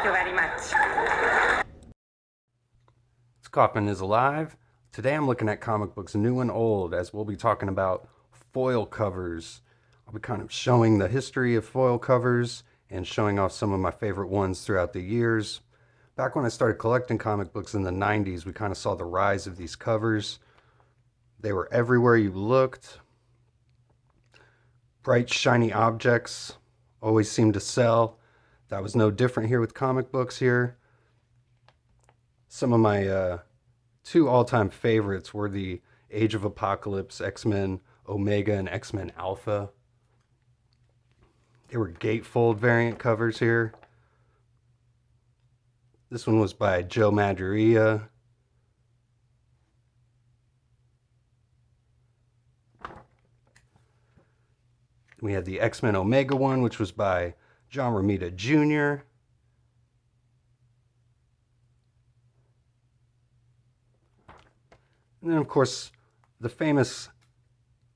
Thank you very much. Kaufman is alive. Today I'm looking at comic books new and old, as we'll be talking about foil covers. I'll be kind of showing the history of foil covers and showing off some of my favorite ones throughout the years. Back when I started collecting comic books in the 90s, we kind of saw the rise of these covers. They were everywhere you looked. Bright, shiny objects always seemed to sell. That was no different here with comic books here. Some of my two all-time favorites were the Age of Apocalypse, X-Men Omega, and X-Men Alpha. They were gatefold variant covers here. This one was by Joe Madureira. We had the X-Men Omega one, which was by John Romita Jr. And then, of course, the famous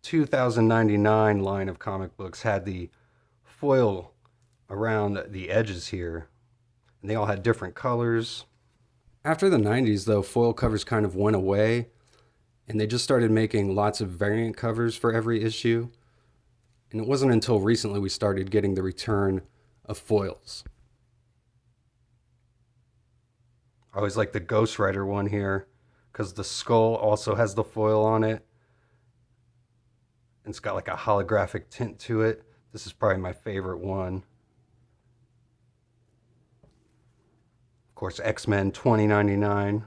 2099 line of comic books had the foil around the edges here. And they all had different colors. After the 90s, though, foil covers kind of went away. And they just started making lots of variant covers for every issue. And it wasn't until recently we started getting the return of foils. I always like the Ghost Rider one here, because the skull also has the foil on it. And it's got like a holographic tint to it. This is probably my favorite one. Of course, X-Men 2099.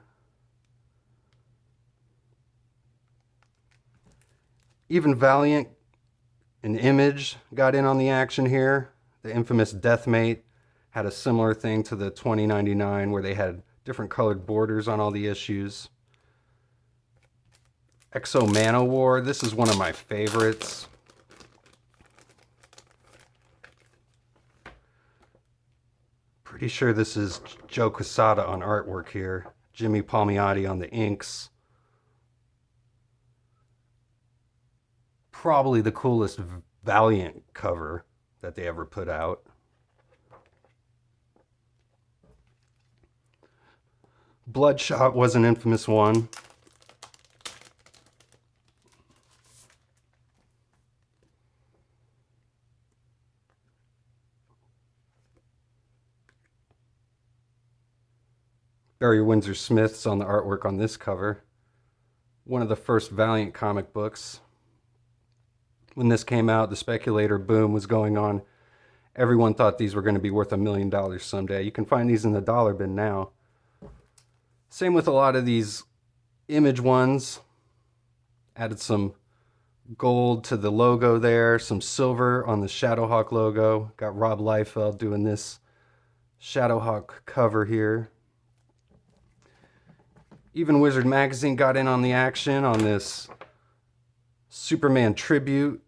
Even Valiant and Image got in on the action here. The infamous Deathmate had a similar thing to the 2099 where they had different colored borders on all the issues. X-O Manowar, this is one of my favorites. Pretty sure this is Joe Quesada on artwork here. Jimmy Palmiotti on the inks. Probably the coolest Valiant cover that they ever put out. Bloodshot was an infamous one. Barry Windsor Smith's on the artwork on this cover. One of the first Valiant comic books. When this came out, the speculator boom was going on. Everyone thought these were going to be worth $1 million someday. You can find these in the dollar bin now. Same with a lot of these Image ones. Added some gold to the logo there, some silver on the Shadowhawk logo. Got Rob Liefeld doing this Shadowhawk cover here. Even Wizard Magazine got in on the action on this Superman tribute.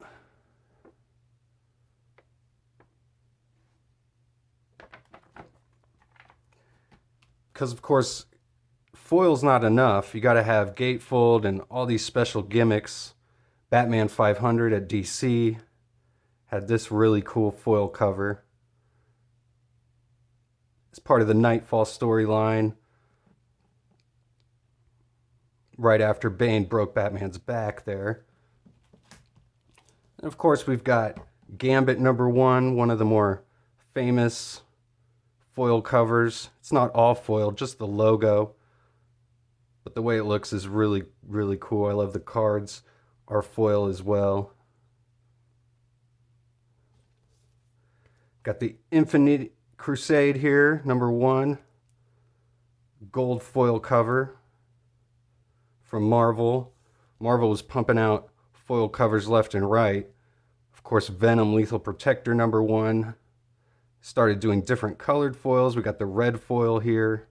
Because, of course, foil's not enough. You got to have gatefold and all these special gimmicks. Batman 500 at DC had this really cool foil cover. It's part of the Nightfall storyline. Right after Bane broke Batman's back there. And of course, we've got Gambit #1, one of the more famous foil covers. It's not all foil, just the logo. But the way it looks is really, really cool. I love the cards are foil as well. Got the Infinite Crusade here, #1. Gold foil cover from Marvel. Marvel was pumping out foil covers left and right. Of course, Venom Lethal Protector #1. Started doing different colored foils. We got the red foil here.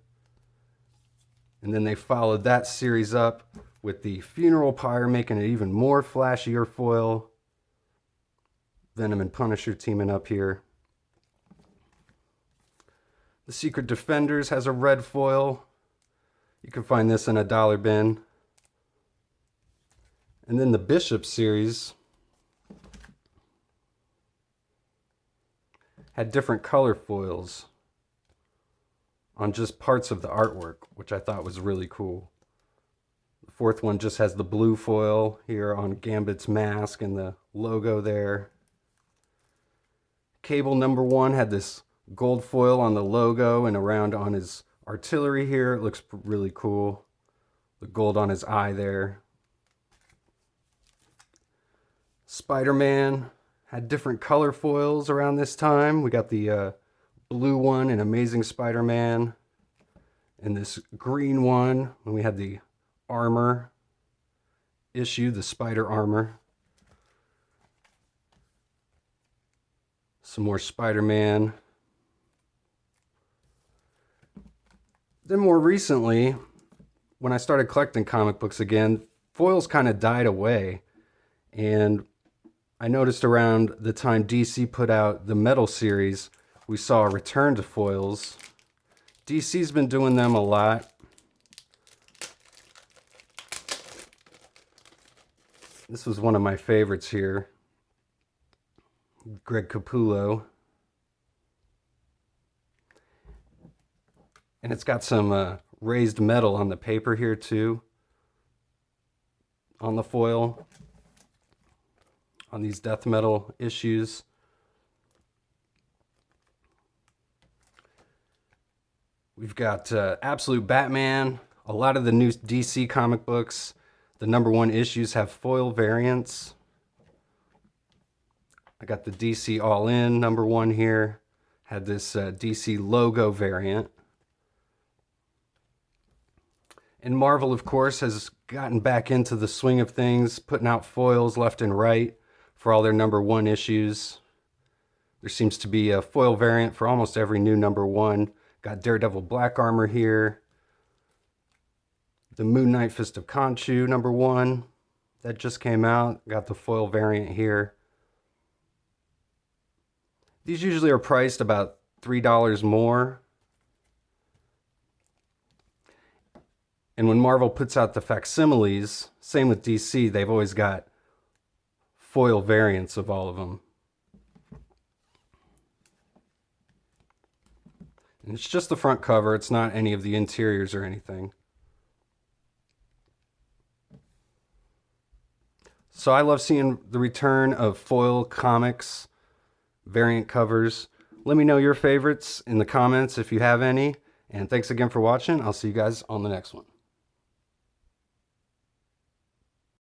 And then they followed that series up with the Funeral Pyre, making it even more flashier foil. Venom and Punisher teaming up here. The Secret Defenders has a red foil. You can find this in a dollar bin. And then the Bishop series had different color foils. on just parts of the artwork, which I thought was really cool. The fourth one just has the blue foil here on Gambit's mask and the logo there. Cable number 1 had this gold foil on the logo and around on his artillery here. It looks really cool. The gold on his eye there. Spider-Man had different color foils around this time. We got the blue one in Amazing Spider-Man and this green one when we had the armor issue, the spider armor. Some more Spider-Man. Then more recently, when I started collecting comic books again, foils kind of died away. And I noticed around the time DC put out the Metal series, we saw a return to foils. DC's been doing them a lot. This was one of my favorites here. Greg Capullo. And it's got some raised metal on the paper here too. On the foil. On these death metal issues. We've got Absolute Batman. A lot of the new DC comic books, the #1 issues have foil variants. I got the DC All In #1 here. Had this DC logo variant. And Marvel, of course, has gotten back into the swing of things, putting out foils left and right for all their #1 issues. There seems to be a foil variant for almost every new #1. Got Daredevil Black Armor here. The Moon Knight Fist of Khonshu #1 that just came out. Got the foil variant here. These usually are priced about $3 more. And when Marvel puts out the facsimiles, same with DC, they've always got foil variants of all of them. And it's just the front cover, it's not any of the interiors or anything. So I love seeing the return of foil comics, variant covers. Let me know your favorites in the comments if you have any. And thanks again for watching. I'll see you guys on the next one.